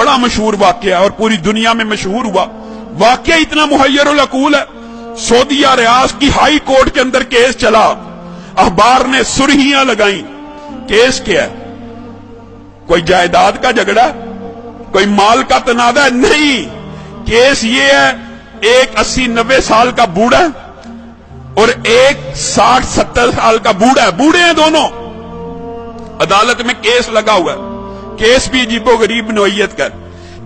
बड़ा मशहूर वाकया है और पूरी दुनिया में मशहूर हुआ। वाकया इतना मुहय्यरुल अकूल है। सऊदीया रियाज की हाई कोर्ट के अंदर केस चला, अखबार ने सुर्खियां लगाई। केस क्या है? कोई जायदाद का झगड़ा, कोई माल का तनाजा? नहीं, केस ये है, एक 80-90 साल का बूढ़ा और एक 60-70 साल का बूढ़ा है, बूढ़े हैं दोनों, अदालत में केस लगा हुआ है। केस भी अजीबो गरीब नोयत का।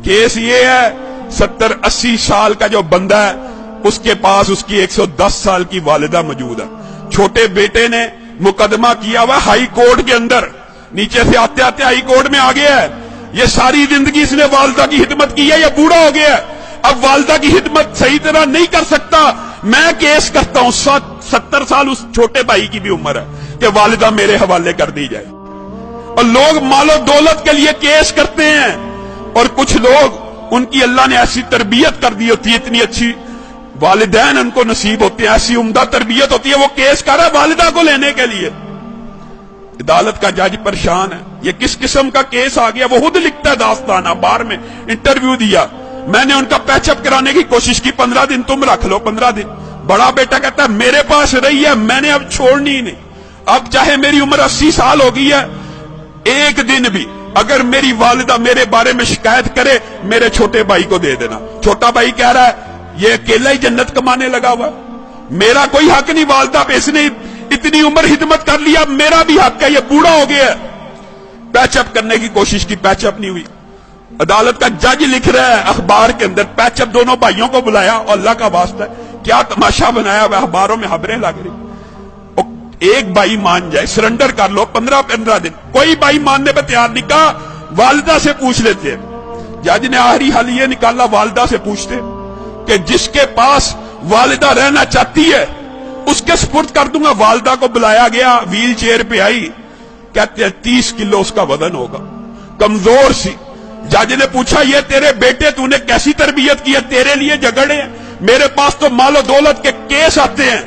केस ये है, 70-80 साल का जो बंदा है उसके पास उसकी 110 साल की वालिदा मौजूद है। छोटे बेटे ने मुकदमा किया हुआ हाई कोर्ट के अंदर, नीचे से आते आते हाई कोर्ट में आ गया है। ये सारी जिंदगी इसने वालिदा की खिदमत की है, ये बूढ़ा हो गया है, अब वालिदा की खिदमत सही तरह नहीं कर सकता। मैं केस करता हूं, 70 साल उस छोटे भाई की भी उम्र है कि वालिदा मेरे हवाले कर दी जाए। और लोग मालो दौलत के लिए केस करते हैं, और कुछ लोग उनकी अल्लाह ने ऐसी तरबियत कर दी होती है, इतनी अच्छी वालिदैन उनको नसीब होते हैं, ऐसी उम्दा तरबियत होती है, वो केस कर रहा है वालिदा को लेने के लिए। अदालत का जज परेशान है, ये किस किस्म का केस आ गया। वो खुद लिखता है दास्तान, अखबार में इंटरव्यू दिया। मैंने उनका पैचअप कराने की कोशिश की, 15 दिन तुम रख लो, 15 दिन। बड़ा बेटा कहता है मेरे पास रही है, मैंने अब छोड़नी ही नहीं। अब चाहे मेरी उम्र 80 साल हो गई है, एक दिन भी अगर मेरी वालिदा मेरे बारे में शिकायत करे, मेरे छोटे भाई को दे देना। छोटा भाई कह रहा है ये अकेला ही जन्नत कमाने लगा हुआ, मेरा कोई हक नहीं वालिदा पे, इसने इतनी उम्र हिदमत कर लिया, मेरा भी हक है, ये बूढ़ा हो गया। पैचअप करने की कोशिश की, पैचअप नहीं हुई। अदालत का जज लिख रहा है अखबार के अंदर, पैचअप दोनों भाइयों को बुलाया, और अल्लाह का वास्ता है क्या तमाशा बनाया हुआ, अखबारों में खबरें लग रही। एक भाई मान जाए, सरेंडर कर लो, 15-15 दिन। कोई भाई मानने पर तैयार नहीं, कहा वालिदा से पूछ लेते हैं। जज ने आखिरी हल ये निकाला, वालिदा से पूछते कि जिसके पास वालिदा रहना चाहती है उसके सुपुर्द कर दूंगा। वालिदा को बुलाया गया, व्हील चेयर पे आई, कहते हैं 30 किलो उसका वजन होगा, कमजोर सी। जज ने पूछा ये तेरे बेटे तूने कैसी तरबियत की है, तेरे लिए झगड़े हैं, मेरे पास तो मालो दौलत के केस आते हैं,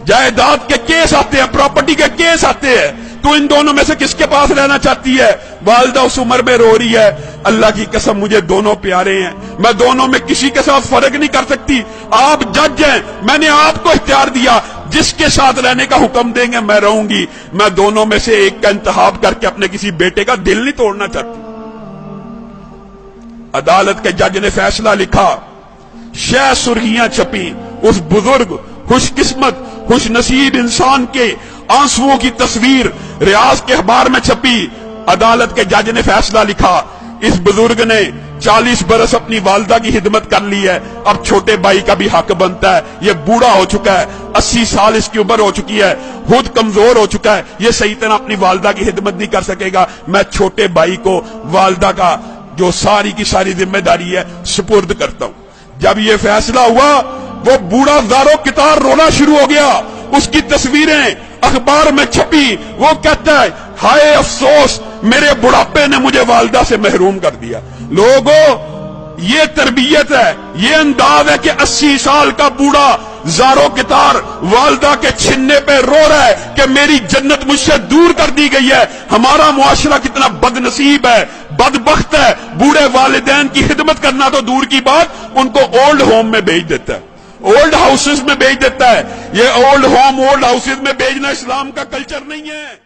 जायदाद के केस आते हैं, प्रॉपर्टी के केस आते हैं, तू इन दोनों में से किसके पास रहना चाहती है? वालिदा उस उम्र में रो रही है, अल्लाह की कसम मुझे दोनों प्यारे हैं, मैं दोनों में किसी के साथ फर्क नहीं कर सकती। आप जज हैं, मैंने आपको इख्तियार दिया, जिसके साथ रहने का हुक्म देंगे मैं रहूंगी। मैं दोनों में से एक का इंतखाब करके अपने किसी बेटे का दिल नहीं तोड़ना चाहती। अदालत के जज ने फैसला लिखा, शह सुर्खियां छपी, उस बुजुर्ग खुशकिस्मत खुश नसीब इंसान के आंसुओं की तस्वीर रियाज के अखबार में छपी। अदालत के जज ने फैसला लिखा, इस बुजुर्ग ने 40 बरस अपनी वालिदा की खिदमत कर ली है, अब छोटे भाई का भी हक बनता है। ये बूढ़ा हो चुका है, 80 साल इसकी उम्र हो चुकी है, खुद कमजोर हो चुका है, ये सही तरह अपनी वालिदा की खिदमत नहीं कर सकेगा। मैं छोटे भाई को वालिदा का जो सारी की सारी जिम्मेदारी है सुपुर्द करता हूं। जब ये फैसला हुआ, वो बूढ़ा ज़ारो कितार रोना शुरू हो गया, उसकी तस्वीरें अखबार में छपी। वो कहता है हाय अफसोस, मेरे बुढ़ापे ने मुझे वालिदा से महरूम कर दिया। लोगों, ये तरबियत है, ये अंदाज है कि 80 साल का बूढ़ा ज़ारो कितार वालिदा के छिन्ने पे रो रहा है कि मेरी जन्नत मुझसे दूर कर दी गई है। हमारा मुआशरा कितना बदनसीब है, बदबख्त है, बूढ़े वालिदैन की खिदमत करना तो दूर की बात, उनको ओल्ड होम में भेज देता है, ओल्ड हाउसेस में भेज देता है। ये ओल्ड होम, ओल्ड हाउसेस में भेजना इस्लाम का कल्चर नहीं है।